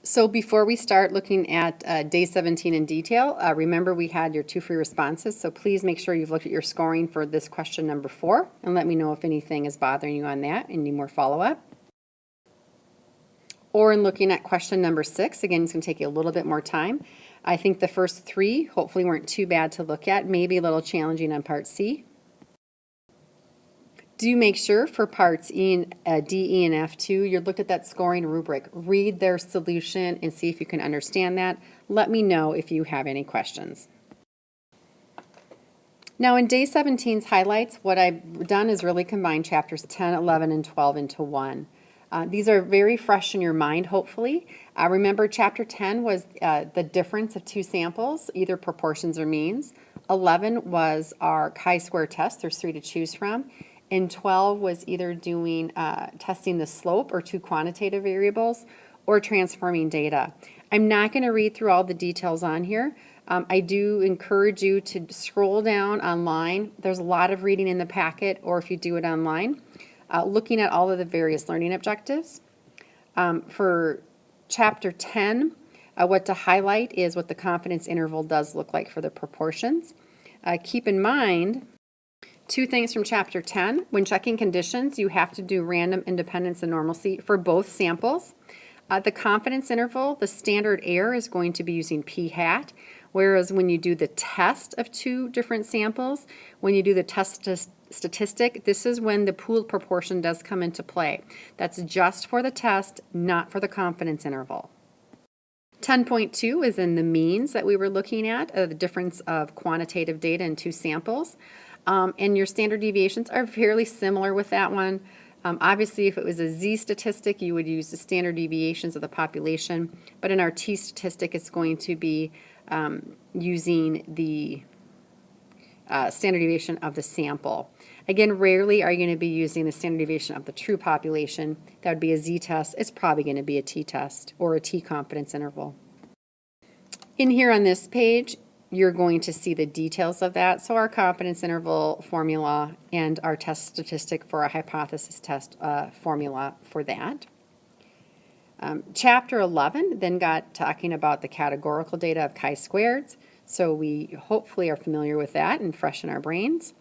So before we start looking at day 17 in detail, remember we had your 2 free responses, so please make sure you've looked at your scoring for this question number 4 and let me know if anything is bothering you on that and need more follow-up. Or in looking at question number 6, again, it's going to take you a little bit more time. I think the first 3 hopefully weren't too bad to look at, maybe a little challenging on part C. Do make sure for parts D, E, and F too, you looked at that scoring rubric. Read their solution and see if you can understand that. Let me know if you have any questions. Now in day 17's highlights, what I've done is really combine chapters 10, 11, and 12 into one. These are very fresh in your mind, hopefully. Remember, chapter 10 was the difference of 2 samples, either proportions or means. 11 was our chi-square test. There's 3 to choose from. And 12 was either doing testing the slope or 2 quantitative variables or transforming data. I'm not going to read through all the details on here. I do encourage you to scroll down online. There's a lot of reading in the packet, or if you do it online, looking at all of the various learning objectives. For chapter 10, what to highlight is what the confidence interval does look like for the proportions. Keep in mind 2 things from chapter 10. When checking conditions, you have to do random, independence, and normalcy for both samples. The confidence interval, the standard error is going to be using p-hat, whereas when you do the test of 2 different samples, when you do the test statistic, this is when the pooled proportion does come into play. That's just for the test, not for the confidence interval. 10.2 is in the means that we were looking at, the difference of quantitative data in 2 samples. And your standard deviations are fairly similar with that one. Obviously, if it was a Z statistic, you would use the standard deviations of the population. But in our T statistic, it's going to be using the standard deviation of the sample. Again, rarely are you going to be using the standard deviation of the true population. That would be a Z test. It's probably going to be a T test or a T confidence interval. In here on this page, you're going to see the details of that. So our confidence interval formula and our test statistic for a hypothesis test formula for that. Chapter 11 then got talking about the categorical data of chi-squareds. So we hopefully are familiar with that and fresh in our brains.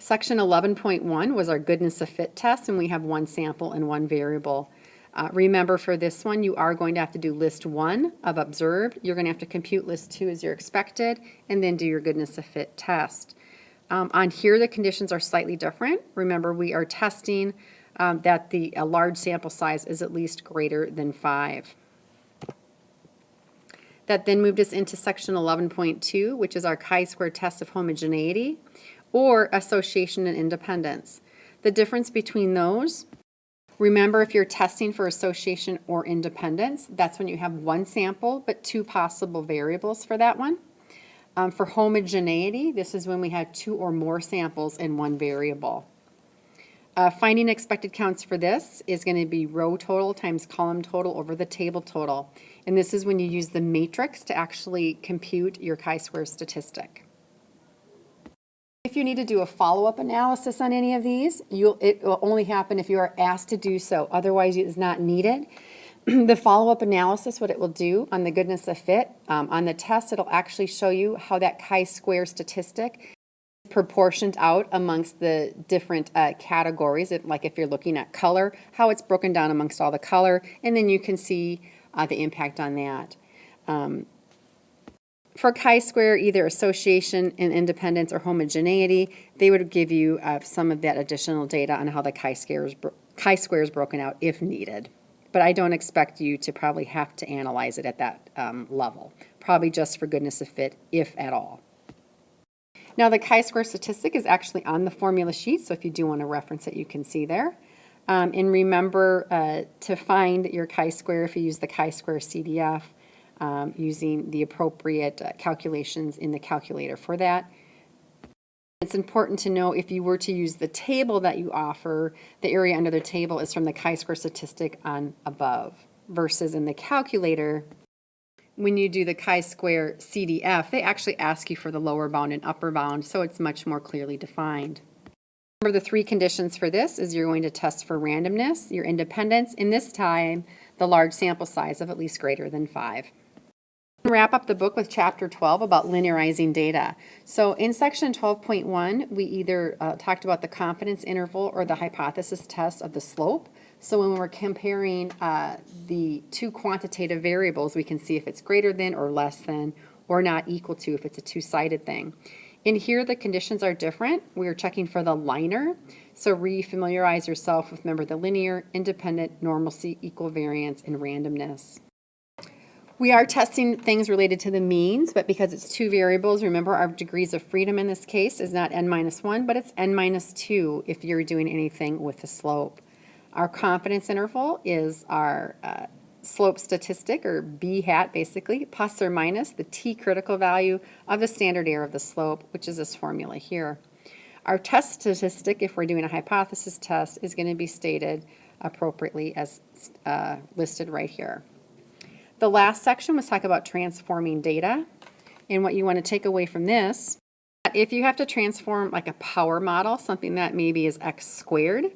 Section 11.1 was our goodness of fit test, and we have 1 sample and 1 variable. Remember, for this one, you are going to have to do list 1 of observed. You're going to have to compute list 2 as you're expected, and then do your goodness of fit test. On here, the conditions are slightly different. Remember, we are testing that a large sample size is at least greater than 5. That then moved us into section 11.2, which is our chi-square test of homogeneity or association and independence. The difference between those, remember, if you're testing for association or independence, that's when you have 1 sample but 2 possible variables for that one. For homogeneity, this is when we have 2 or more samples and 1 variable. Finding expected counts for this is going to be row total times column total over the table total. And this is when you use the matrix to actually compute your chi-square statistic. If you need to do a follow-up analysis on any of these, it will only happen if you are asked to do so. Otherwise, it is not needed. The follow-up analysis, what it will do on the goodness of fit, on the test, it'll actually show you how that chi-square statistic is proportioned out amongst the different categories. Like if you're looking at color, how it's broken down amongst all the color, and then you can see the impact on that. For chi-square, either association and independence or homogeneity, they would give you some of that additional data on how the chi-square is broken out if needed. But I don't expect you to probably have to analyze it at that level. Probably just for goodness of fit, if at all. Now the chi-square statistic is actually on the formula sheet, so if you do want to reference it, you can see there. And remember to find your chi-square, if you use the chi-square CDF, using the appropriate calculations in the calculator for that. It's important to know if you were to use the table that you offer, the area under the table is from the chi-square statistic on above, versus in the calculator, when you do the chi-square CDF, they actually ask you for the lower bound and upper bound, so it's much more clearly defined. Remember the three conditions for this is you're going to test for randomness, your independence, and this time the large sample size of at least greater than 5. Wrap up the book with chapter 12 about linearizing data. So in section 12.1, we either talked about the confidence interval or the hypothesis test of the slope. So when we're comparing the two quantitative variables, we can see if it's greater than or less than or not equal to if it's a two-sided thing. In here, the conditions are different. We're checking for the liner. So re-familiarize yourself with, remember, the linear, independent, normalcy, equal variance, and randomness. We are testing things related to the means, but because it's two variables, remember our degrees of freedom in this case is not n-1, but it's n-2 if you're doing anything with the slope. Our confidence interval is our slope statistic, or b hat basically, plus or minus the t critical value of the standard error of the slope, which is this formula here. Our test statistic, if we're doing a hypothesis test, is going to be stated appropriately as listed right here. The last section was talk about transforming data, and what you want to take away from this, if you have to transform like a power model, something that maybe is x squared,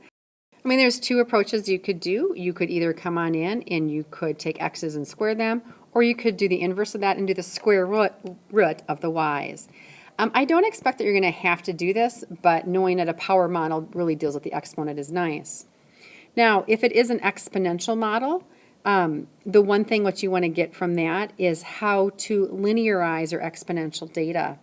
I mean, there's two approaches you could do. You could either come on in and you could take x's and square them, or you could do the inverse of that and do the square root of the y's. I don't expect that you're going to have to do this, but knowing that a power model really deals with the exponent is nice. Now, if it is an exponential model, the one thing what you want to get from that is how to linearize your exponential data.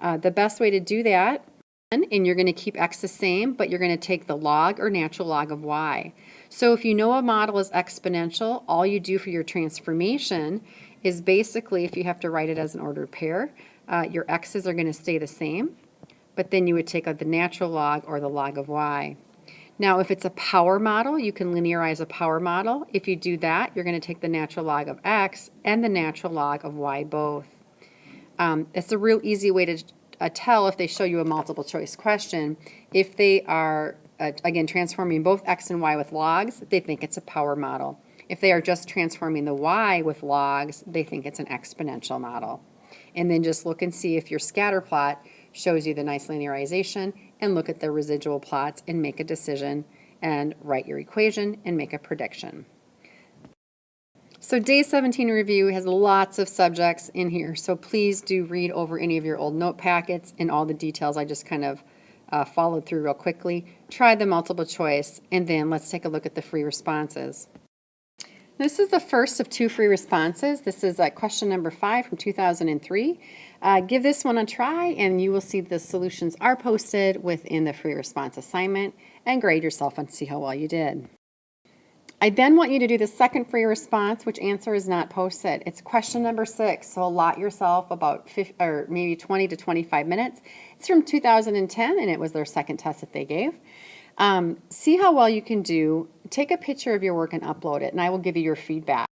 The best way to do that, and you're going to keep x the same, but you're going to take the log or natural log of y. So if you know a model is exponential, all you do for your transformation is basically, if you have to write it as an ordered pair, your x's are going to stay the same, but then you would take out the natural log or the log of y. Now, if it's a power model, you can linearize a power model. If you do that, you're going to take the natural log of x and the natural log of y both. It's a real easy way to tell if they show you a multiple choice question. If they are, again, transforming both x and y with logs, they think it's a power model. If they are just transforming the y with logs, they think it's an exponential model. And then just look and see if your scatter plot shows you the nice linearization, and look at the residual plots and make a decision and write your equation and make a prediction. So day 17 review has lots of subjects in here, so please do read over any of your old note packets and all the details I just kind of followed through real quickly. Try the multiple choice, and then let's take a look at the free responses. This is the first of two free responses. This is question number 5 from 2003. Give this one a try, and you will see the solutions are posted within the free response assignment, and grade yourself and see how well you did. I then want you to do the second free response, which answer is not posted. It's question number 6, so allot yourself about maybe 20 to 25 minutes. It's from 2010, and it was their second test that they gave. See how well you can do. Take a picture of your work and upload it, and I will give you your feedback.